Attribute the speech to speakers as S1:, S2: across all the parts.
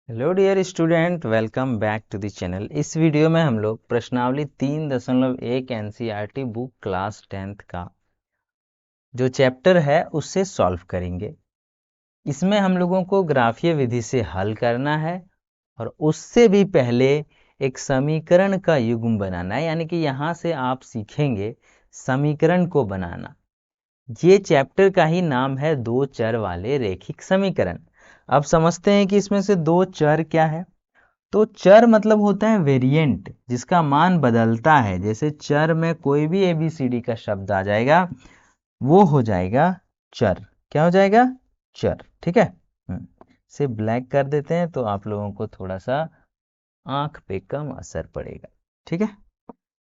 S1: Hello dear student, welcome back to the channel. इस video में हम लोग प्रश्नावली 3.1 एनसीईआरटी बुक क्लास 10th का जो चैप्टर है उससे सॉल्व करेंगे। इसमें हम लोगों को ग्राफीय विधि से हल करना है और उससे भी पहले एक समीकरण का युग्म बनाना है, यानी कि यहाँ से आप सीखेंगे समीकरण को बनाना। ये चैप्टर का ही नाम है दो चर वाले रैखिक समीकरण। अब समझते हैं कि इसमें से दो चर क्या है। तो चर मतलब होता है वेरिएंट, जिसका मान बदलता है। जैसे चर में कोई भी एबीसीडी का शब्द आ जाएगा वो हो जाएगा चर। क्या हो जाएगा? चर। ठीक है। इसे ब्लैक कर देते हैं तो आप लोगों को थोड़ा सा आंख पे कम असर पड़ेगा। ठीक है।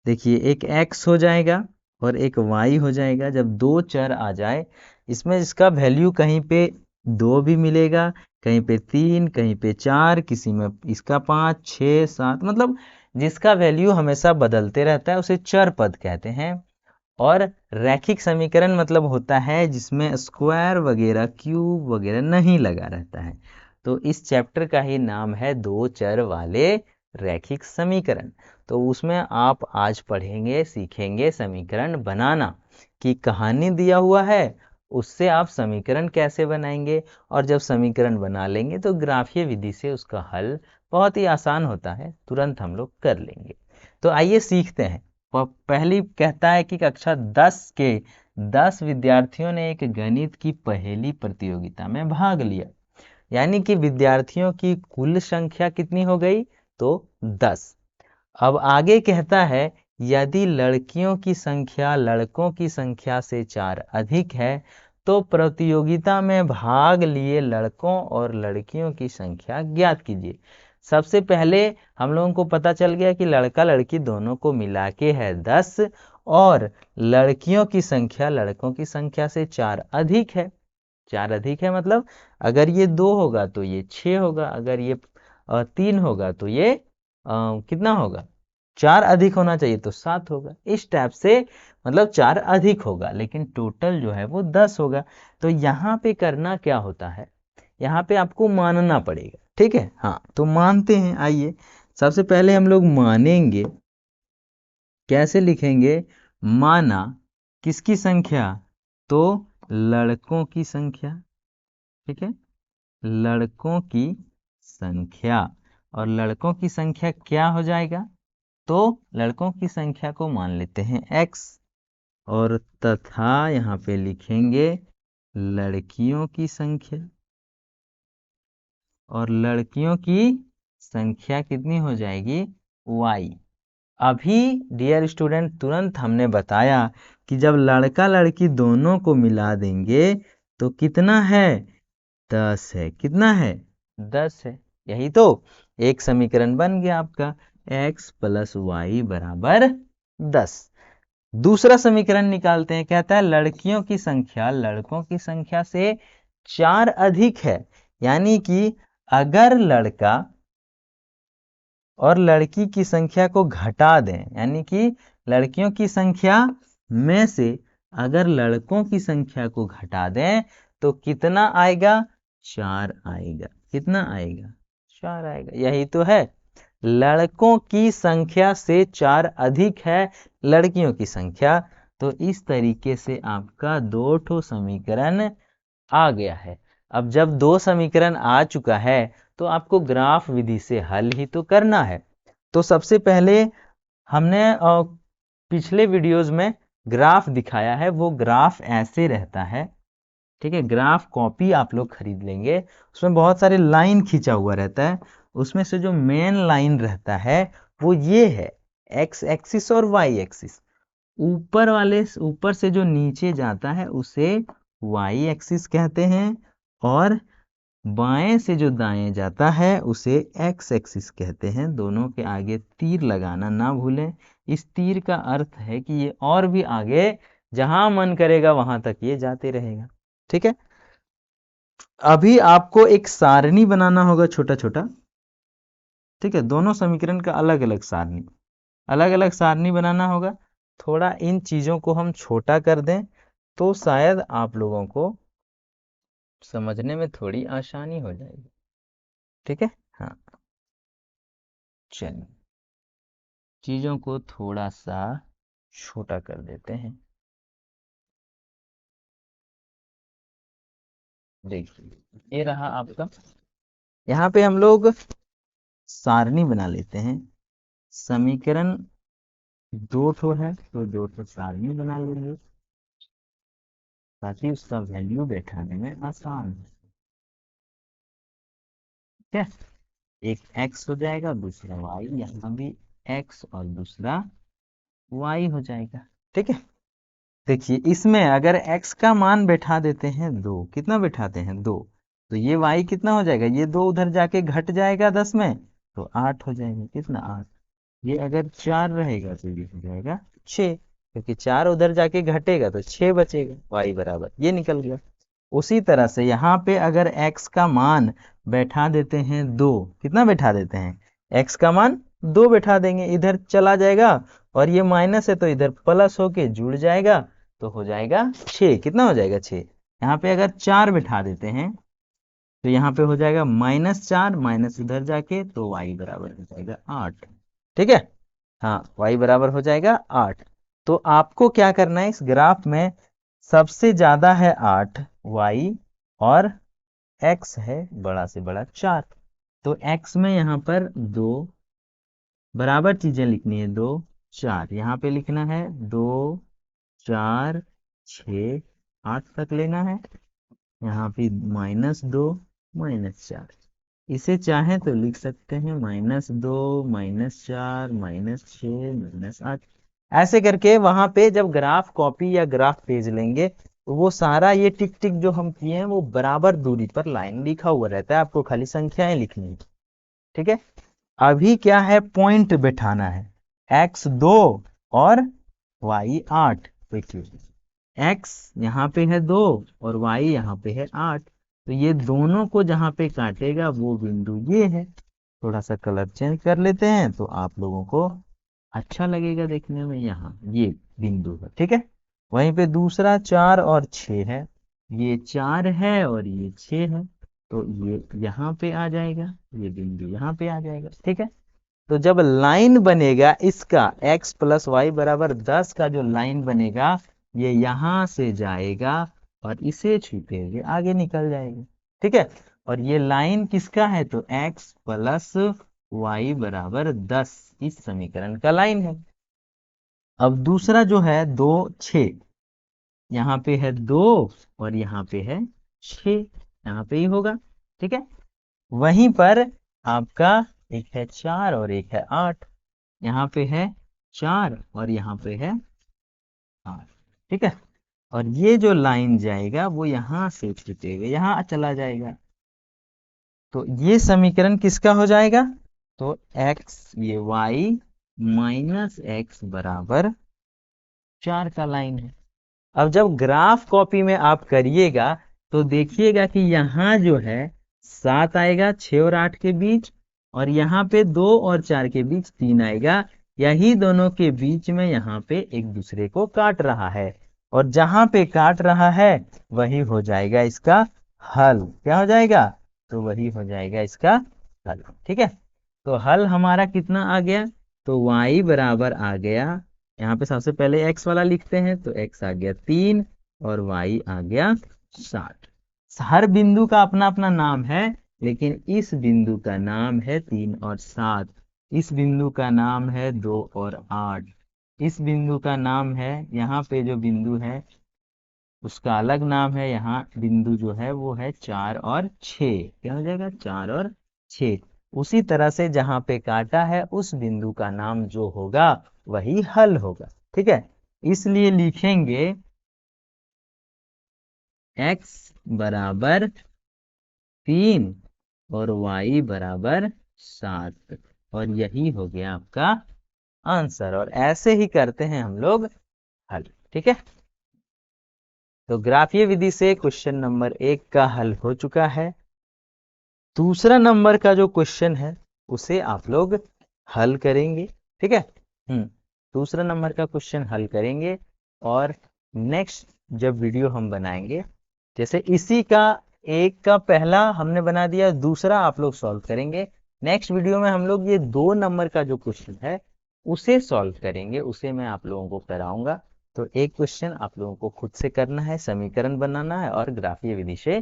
S1: देखिए, एक x हो जाएगा और एक y हो जाएगा। जब दो चर आ जाए, इसमें इसका वैल्यू कहीं पे 2 भी मिलेगा, कहीं पे 3, कहीं पे 4, किसी में इसका 5, 6, 7, मतलब जिसका वैल्यू हमेशा बदलते रहता है उसे चर पद कहते हैं। और रैखिक समीकरण मतलब होता है जिसमें स्क्वायर वगैरह, क्यूब वगैरह नहीं लगा रहता है। तो इस चैप्टर का ही नाम है दो चर वाले रैखिक समीकरण। तो उसमें आप आज पढ़ेंगे, सीखेंगे समीकरण बनाना, कि कहानी दिया हुआ है उससे आप समीकरण कैसे बनाएंगे। और जब समीकरण बना लेंगे तो ग्राफीय विधि से उसका हल बहुत ही आसान होता है, तुरंत हम लोग कर लेंगे। तो आइए सीखते हैं। पहली कहता है कि कक्षा 10 के 10 विद्यार्थियों ने एक गणित की पहेली प्रतियोगिता में भाग लिया। यानी कि विद्यार्थियों की कुल संख्या कितनी हो गई? तो 10। अब आगे कहता है यदि लड़कियों की संख्या लड़कों की संख्या से 4 अधिक है तो प्रतियोगिता में भाग लिए लड़कों और लड़कियों की संख्या ज्ञात कीजिए। सबसे पहले हम लोगों को पता चल गया कि लड़का लड़की दोनों को मिला के है 10 और लड़कियों की संख्या लड़कों की संख्या से 4 अधिक है। 4 अधिक है मतलब अगर ये 2 होगा तो ये 6 होगा, अगर ये 3 होगा तो ये कितना होगा? 4 अधिक होना चाहिए तो 7 होगा। इस टाइप से मतलब 4 अधिक होगा, लेकिन टोटल जो है वो 10 होगा। तो यहाँ पे करना क्या होता है, यहाँ पे आपको मानना पड़ेगा। ठीक है। हाँ, तो मानते हैं। आइए, सबसे पहले हम लोग मानेंगे। कैसे लिखेंगे? माना किसकी संख्या? तो लड़कों की संख्या। ठीक है, लड़कों की संख्या। और लड़कों की संख्या क्या हो जाएगा? तो लड़कों की संख्या को मान लेते हैं x, और तथा यहाँ पे लिखेंगे लड़कियों की संख्या। और लड़कियों की संख्या कितनी हो जाएगी? y। अभी डियर स्टूडेंट तुरंत हमने बताया कि जब लड़का लड़की दोनों को मिला देंगे तो कितना है? 10 है। कितना है? 10 है। यही तो एक समीकरण बन गया आपका, x प्लस वाई बराबर 10। दूसरा समीकरण निकालते हैं। कहता है लड़कियों की संख्या लड़कों की संख्या से 4 अधिक है। यानी कि अगर लड़का और लड़की की संख्या को घटा दें, यानी कि लड़कियों की संख्या में से अगर लड़कों की संख्या को घटा दें तो कितना आएगा? 4 आएगा। कितना आएगा? 4 आएगा। यही तो है, लड़कों की संख्या से 4 अधिक है लड़कियों की संख्या। तो इस तरीके से आपका दो ठो समीकरण आ गया है। अब जब दो समीकरण आ चुका है तो आपको ग्राफ विधि से हल ही तो करना है। तो सबसे पहले हमने पिछले वीडियोस में ग्राफ दिखाया है, वो ग्राफ ऐसे रहता है। ठीक है, ग्राफ कॉपी आप लोग खरीद लेंगे, उसमें बहुत सारे लाइन खींचा हुआ रहता है। उसमें से जो मेन लाइन रहता है वो ये है, एक्स एक्सिस और वाई एक्सिस। ऊपर से जो नीचे जाता है उसे वाई एक्सिस कहते हैं, और बाएं से जो दाएं जाता है उसे एक्स एक्सिस कहते हैं। दोनों के आगे तीर लगाना ना भूलें। इस तीर का अर्थ है कि ये और भी आगे जहां मन करेगा वहां तक ये जाते रहेगा। ठीक है। अभी आपको एक सारणी बनाना होगा, छोटा छोटा। ठीक है, दोनों समीकरण का अलग अलग सारणी बनाना होगा। थोड़ा इन चीजों को हम छोटा कर दें तो शायद आप लोगों को समझने में थोड़ी आसानी हो जाएगी। ठीक है। हाँ, चलिए चीजों को थोड़ा सा छोटा कर देते हैं। देखिए ये रहा आपका, यहाँ पे हम लोग सारणी बना लेते हैं। समीकरण दो ठो है तो दो ठो सारणी बना लेंगे ताकि उसका वैल्यू बैठाने में आसान हो। ठीक है, एक x हो जाएगा, दूसरा y, यहाँ भी x और दूसरा y हो जाएगा। ठीक है, देखिए इसमें अगर x का मान बैठा देते हैं 2, कितना बैठाते हैं 2, तो ये y कितना हो जाएगा, ये 2 उधर जाके घट जाएगा 10 में तो 8 हो जाएगा। कितना 8। ये अगर 4 रहेगा तो ये हो जाएगा 6, क्योंकि 4 उधर जाके घटेगा तो 6 बचेगा, y बराबर ये निकल गया। उसी तरह से यहाँ पे अगर x का मान बैठा देते हैं 2, कितना बैठा देते हैं, x का मान 2 बैठा देंगे, इधर चला जाएगा और ये माइनस है तो इधर प्लस होके जुड़ जाएगा तो हो जाएगा 6। कितना हो जाएगा 6। यहाँ पे अगर 4 बैठा देते हैं तो यहाँ पे हो जाएगा -4, माइनस उधर जाके तो y बराबर हो जाएगा 8। ठीक है, हाँ y बराबर हो जाएगा 8। तो आपको क्या करना है, इस ग्राफ में सबसे ज्यादा है 8 y और x है बड़ा से बड़ा 4, तो x में यहाँ पर 2 बराबर चीजें लिखनी है, 2 4, यहाँ पे लिखना है 2 4 6 8 तक लेना है, यहाँ पे -2 -4। इसे चाहे तो लिख सकते हैं -2 -4 -6 -8, ऐसे करके वहां पे जब ग्राफ कॉपी या ग्राफ पेज लेंगे तो वो सारा ये टिक टिक जो हम किए हैं वो बराबर दूरी पर लाइन लिखा हुआ रहता है, आपको खाली संख्याएं लिखनी है। ठीक है, अभी क्या है, पॉइंट बैठाना है, x 2 और y 8। देखिए x यहाँ पे है 2 और y यहाँ पे है 8, तो ये दोनों को जहाँ पे काटेगा वो बिंदु ये है। थोड़ा सा कलर चेंज कर लेते हैं तो आप लोगों को अच्छा लगेगा देखने में, यहाँ ये बिंदु है। ठीक है, वहीं पे दूसरा 4 और 6 है, ये 4 है और ये 6 है, तो ये यहाँ पे आ जाएगा, ये बिंदु यहाँ पे आ जाएगा। ठीक है, तो जब लाइन बनेगा इसका x प्लस वाई बराबर 10 का जो लाइन बनेगा ये यहां से जाएगा और इसे छूते हुए आगे निकल जाएगा। ठीक है, और ये लाइन किसका है, तो x प्लस वाई बराबर 10 इस समीकरण का लाइन है। अब दूसरा जो है 2 6, यहाँ पे है 2 और यहाँ पे है 6, यहाँ पे ही होगा। ठीक है, वहीं पर आपका एक है 4 और एक है 8, यहाँ पे है 4 और यहाँ पे है 8। ठीक है, और ये जो लाइन जाएगा वो यहाँ से छूते हुए यहाँ चला जाएगा, तो ये समीकरण किसका हो जाएगा, तो x ये y माइनस एक्स बराबर 4 का लाइन है। अब जब ग्राफ कॉपी में आप करिएगा तो देखिएगा कि यहाँ जो है 7 आएगा 6 और 8 के बीच, और यहाँ पे 2 और 4 के बीच 3 आएगा, यही दोनों के बीच में यहाँ पे एक दूसरे को काट रहा है, और जहां पे काट रहा है वही हो जाएगा इसका हल। क्या हो जाएगा, तो वही हो जाएगा इसका हल। ठीक है, तो हल हमारा कितना आ गया, तो y बराबर आ गया, यहाँ पे सबसे पहले x वाला लिखते हैं तो x आ गया 3 और y आ गया 60। हर बिंदु का अपना अपना नाम है, लेकिन इस बिंदु का नाम है 3 और 7, इस बिंदु का नाम है 2 और 8, इस बिंदु का नाम है, यहाँ पे जो बिंदु है उसका अलग नाम है, यहाँ बिंदु जो है वो है 4 और 6। क्या हो जाएगा, 4 और 6। उसी तरह से जहां पे काटा है उस बिंदु का नाम जो होगा वही हल होगा। ठीक है, इसलिए लिखेंगे x बराबर 3 और y बराबर 7, और यही हो गया आपका आंसर। और ऐसे ही करते हैं हम लोग हल। ठीक है, तो ग्राफीय विधि से क्वेश्चन नंबर 1 का हल हो चुका है। दूसरा नंबर का जो क्वेश्चन है उसे आप लोग हल करेंगे। ठीक है, दूसरा नंबर का क्वेश्चन हल करेंगे, और नेक्स्ट जब वीडियो हम बनाएंगे, जैसे इसी का एक का पहला हमने बना दिया, दूसरा आप लोग सॉल्व करेंगे, नेक्स्ट वीडियो में हम लोग ये 2 नंबर का जो क्वेश्चन है उसे सॉल्व करेंगे, उसे मैं आप लोगों को कराऊंगा। तो एक क्वेश्चन आप लोगों को खुद से करना है, समीकरण बनाना है और ग्राफीय विधि से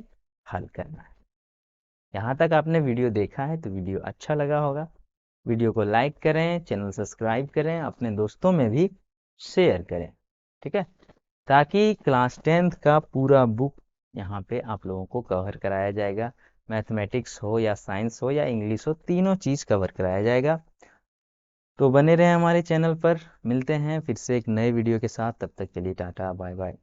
S1: हल करना है। यहाँ तक आपने वीडियो देखा है तो वीडियो अच्छा लगा होगा, वीडियो को लाइक करें, चैनल सब्सक्राइब करें, अपने दोस्तों में भी शेयर करें, ठीक है, ताकि क्लास 10th का पूरा बुक यहाँ पे आप लोगों को कवर कराया जाएगा। मैथमेटिक्स हो या साइंस हो या इंग्लिश हो, तीनों चीज़ कवर कराया जाएगा। तो बने रहें हमारे चैनल पर, मिलते हैं फिर से एक नए वीडियो के साथ, तब तक के लिए टाटा बाय बाय।